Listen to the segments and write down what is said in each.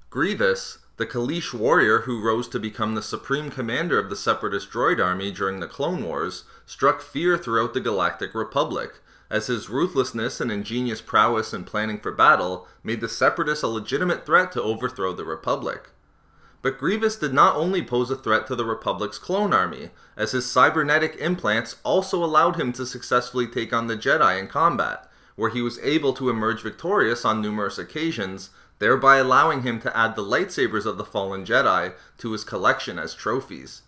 Grievous, the Kaleesh warrior who rose to become the supreme commander of the Separatist droid army during the Clone Wars, struck fear throughout the Galactic Republic, as his ruthlessness and ingenious prowess in planning for battle made the Separatists a legitimate threat to overthrow the Republic. But Grievous did not only pose a threat to the Republic's clone army, as his cybernetic implants also allowed him to successfully take on the Jedi in combat, where he was able to emerge victorious on numerous occasions, thereby allowing him to add the lightsabers of the fallen Jedi to his collection as trophies.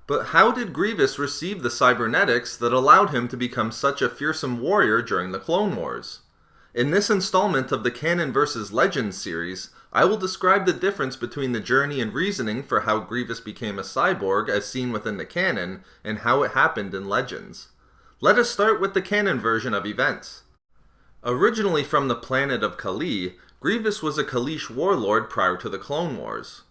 But how did Grievous receive the cybernetics that allowed him to become such a fearsome warrior during the Clone Wars? In this installment of the Canon Versus Legends Series, I will describe the difference between the journey and reasoning for how Grievous became a cyborg as seen within the canon, and how it happened in Legends. Let us start with the canon version of events. Originally from the planet of Calee, Grievous was a Kaleesh warlord prior to the Clone Wars.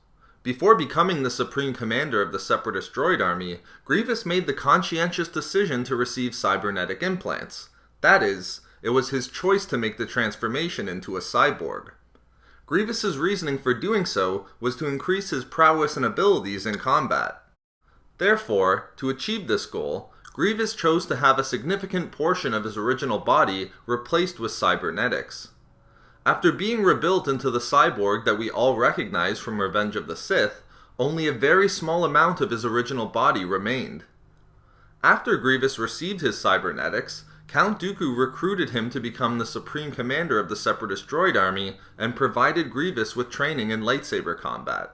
Before becoming the supreme commander of the Separatist droid army, Grievous made the conscientious decision to receive cybernetic implants. That is, it was his choice to make the transformation into a cyborg. Grievous's reasoning for doing so was to increase his prowess and abilities in combat. Therefore, to achieve this goal, Grievous chose to have a significant portion of his original body replaced with cybernetics. After being rebuilt into the cyborg that we all recognize from Revenge of the Sith, only a very small amount of his original body remained. After Grievous received his cybernetics, Count Dooku recruited him to become the supreme commander of the Separatist droid army and provided Grievous with training in lightsaber combat.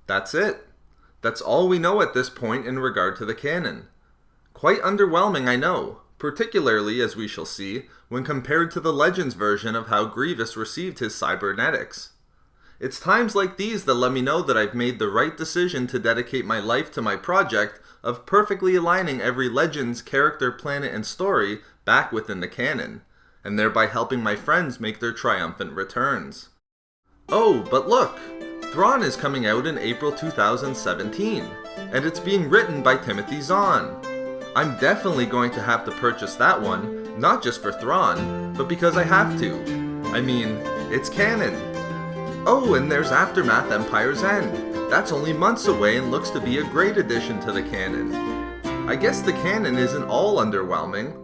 That's it. That's all we know at this point in regard to the canon. Quite underwhelming, I know, particularly, as we shall see, when compared to the Legends version of how Grievous received his cybernetics. It's times like these that let me know that I've made the right decision to dedicate my life to my project of perfectly aligning every Legends character, planet, and story back within the canon, and thereby helping my friends make their triumphant returns. Oh, but look! Thrawn is coming out in April 2017, and it's being written by Timothy Zahn. I'm definitely going to have to purchase that one, not just for Thrawn, but because I have to. I mean, it's canon. Oh, and there's Aftermath Empire's End. That's only months away and looks to be a great addition to the canon. I guess the canon isn't all underwhelming.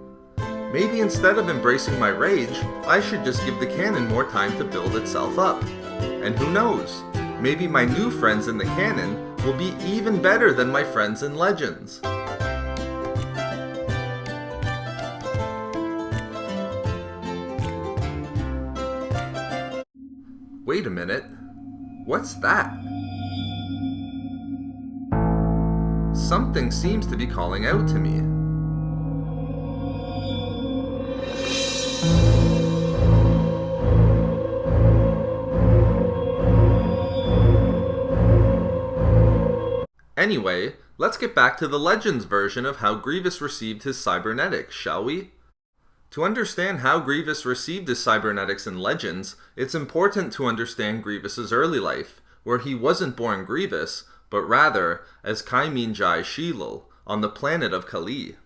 Maybe instead of embracing my rage, I should just give the canon more time to build itself up. And who knows, maybe my new friends in the canon will be even better than my friends in Legends. Wait a minute. What's that? Something seems to be calling out to me. Anyway, let's get back to the Legends version of how Grievous received his cybernetics, shall we? To understand how Grievous received his cybernetics in Legends, it's important to understand Grievous's early life, where he wasn't born Grievous, but rather as Kai-Min-Jai Sheelul, on the planet of Calee.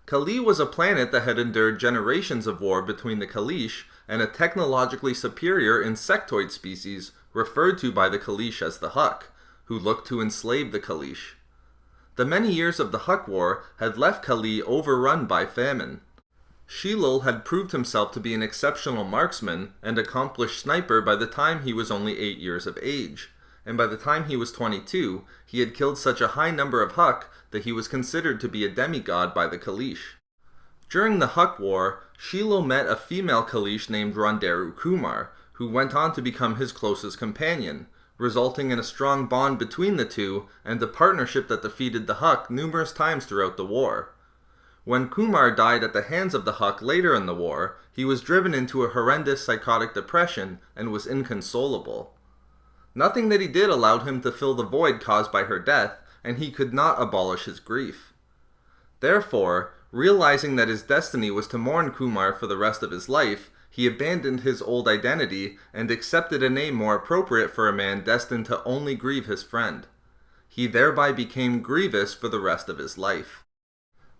Calee was a planet that had endured generations of war between the Kaleesh and a technologically superior insectoid species referred to by the Kaleesh as the Huck, who looked to enslave the Kaleesh. The many years of the Huck War had left Calee overrun by famine. Sheelul had proved himself to be an exceptional marksman and accomplished sniper by the time he was only 8 years of age, and by the time he was 22, he had killed such a high number of Huck that he was considered to be a demigod by the Kaleesh. During the Huck War, Sheelul met a female Kaleesh named Ronderu Kumar, who went on to become his closest companion, resulting in a strong bond between the two and a partnership that defeated the Huck numerous times throughout the war. When Kumar died at the hands of the Huck later in the war, he was driven into a horrendous psychotic depression and was inconsolable. Nothing that he did allowed him to fill the void caused by her death, and he could not abolish his grief. Therefore, realizing that his destiny was to mourn Kumar for the rest of his life, he abandoned his old identity and accepted a name more appropriate for a man destined to only grieve his friend. He thereby became Grievous for the rest of his life.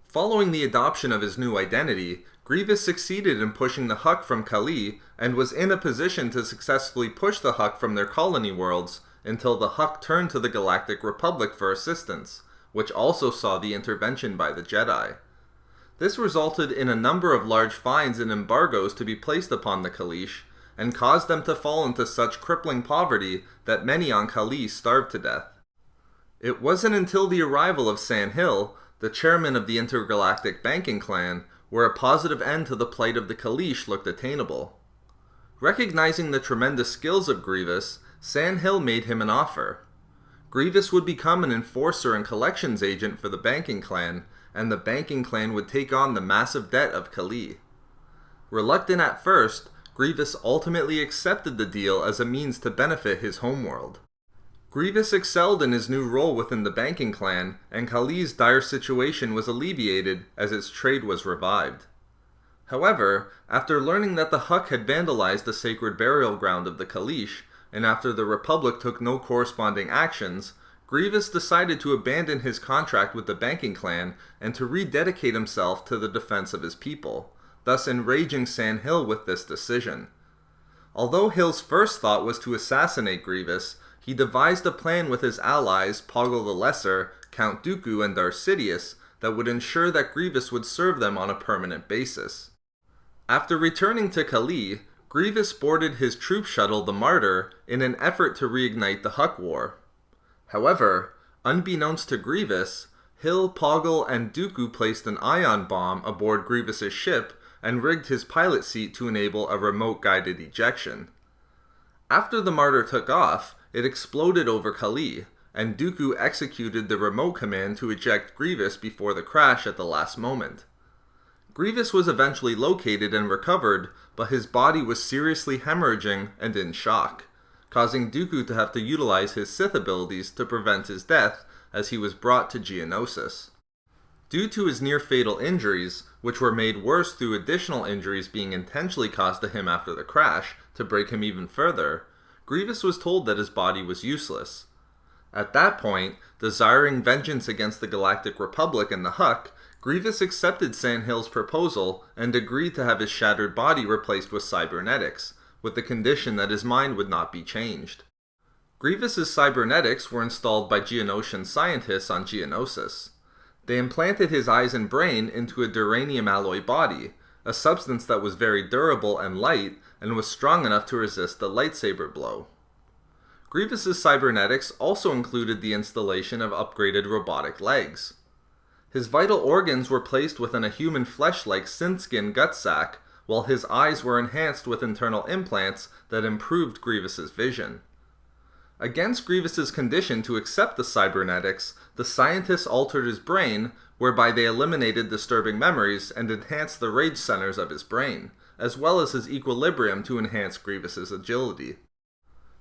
Following the adoption of his new identity, Grievous succeeded in pushing the Huck from Kali and was in a position to successfully push the Huck from their colony worlds until the Huck turned to the Galactic Republic for assistance, which also saw the intervention by the Jedi. This resulted in a number of large fines and embargoes to be placed upon the Kalish, and caused them to fall into such crippling poverty that many on Kali starved to death. It wasn't until the arrival of Sandhill, the chairman of the intergalactic banking clan, where a positive end to the plight of the Kalish looked attainable. Recognizing the tremendous skills of Grievous, Sandhill made him an offer. Grievous would become an enforcer and collections agent for the banking clan, and the banking clan would take on the massive debt of Kali. Reluctant at first, Grievous ultimately accepted the deal as a means to benefit his homeworld. Grievous excelled in his new role within the banking clan, and Kali's dire situation was alleviated as its trade was revived. However, after learning that the Huck had vandalized the sacred burial ground of the Kalish, and after the Republic took no corresponding actions, Grievous decided to abandon his contract with the banking clan and to rededicate himself to the defense of his people, thus enraging Sandhill with this decision. Although Hill's first thought was to assassinate Grievous, he devised a plan with his allies Poggle the Lesser, Count Dooku, and Darth Sidious that would ensure that Grievous would serve them on a permanent basis. After returning to Kali, Grievous boarded his troop shuttle, the Martyr, in an effort to reignite the Huck War. However, unbeknownst to Grievous, Hill, Poggle, and Dooku placed an ion bomb aboard Grievous's ship and rigged his pilot seat to enable a remote-guided ejection. After the Martyr took off, it exploded over Kali, and Dooku executed the remote command to eject Grievous before the crash at the last moment. Grievous was eventually located and recovered, but his body was seriously hemorrhaging and in shock, causing Dooku to have to utilize his Sith abilities to prevent his death as he was brought to Geonosis. Due to his near-fatal injuries, which were made worse through additional injuries being intentionally caused to him after the crash to break him even further, Grievous was told that his body was useless. At that point, desiring vengeance against the Galactic Republic and the Huck, Grievous accepted Sandhill's proposal and agreed to have his shattered body replaced with Cybernetics, with the condition that his mind would not be changed. Grievous's Cybernetics were installed by Geonosian scientists on Geonosis. They implanted his eyes and brain into a duranium alloy body, a substance that was very durable and light and was strong enough to resist the lightsaber blow. Grievous's Cybernetics also included the installation of upgraded robotic legs. His vital organs were placed within a human flesh-like synth-skin gut sac, while his eyes were enhanced with internal implants that improved Grievous's vision. Against Grievous's condition to accept the Cybernetics, the scientists altered his brain, whereby they eliminated disturbing memories and enhanced the rage centers of his brain, as well as his equilibrium to enhance Grievous's agility.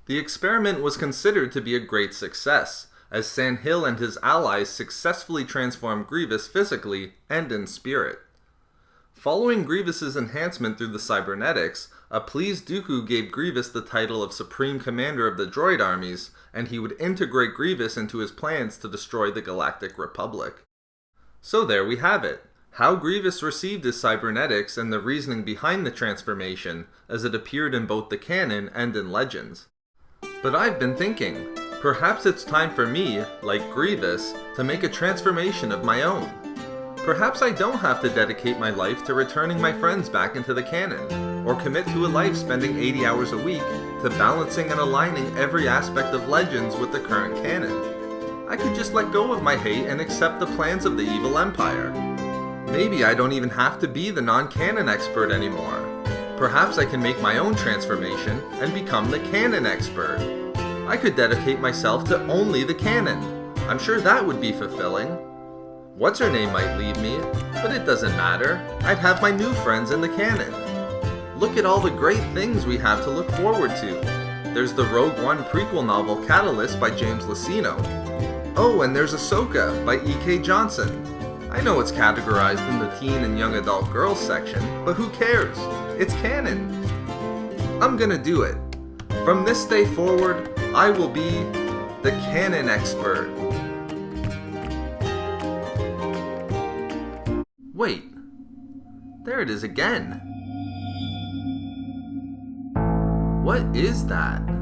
The experiment was considered to be a great success, as Sandhill and his allies successfully transformed Grievous physically and in spirit. Following Grievous's enhancement through the Cybernetics, a pleased Dooku gave Grievous the title of Supreme Commander of the Droid Armies, and he would integrate Grievous into his plans to destroy the Galactic Republic. So there we have it, how Grievous received his Cybernetics and the reasoning behind the transformation, as it appeared in both the canon and in Legends. But I've been thinking, perhaps it's time for me, like Grievous, to make a transformation of my own. Perhaps I don't have to dedicate my life to returning my friends back into the canon, or commit to a life spending 80 hours a week to balancing and aligning every aspect of Legends with the current canon. I could just let go of my hate and accept the plans of the evil empire. Maybe I don't even have to be the non-canon expert anymore. Perhaps I can make my own transformation and become the canon expert. I could dedicate myself to only the canon. I'm sure that would be fulfilling. What's-her-name might leave me, but it doesn't matter. I'd have my new friends in the canon. Look at all the great things we have to look forward to. There's the Rogue One prequel novel Catalyst by James Luceno. Oh, and there's Ahsoka by E.K. Johnson. I know it's categorized in the teen and young adult girls section, but who cares? It's canon. I'm gonna do it. From this day forward, I will be the canon expert. Wait, There it is again. What is that?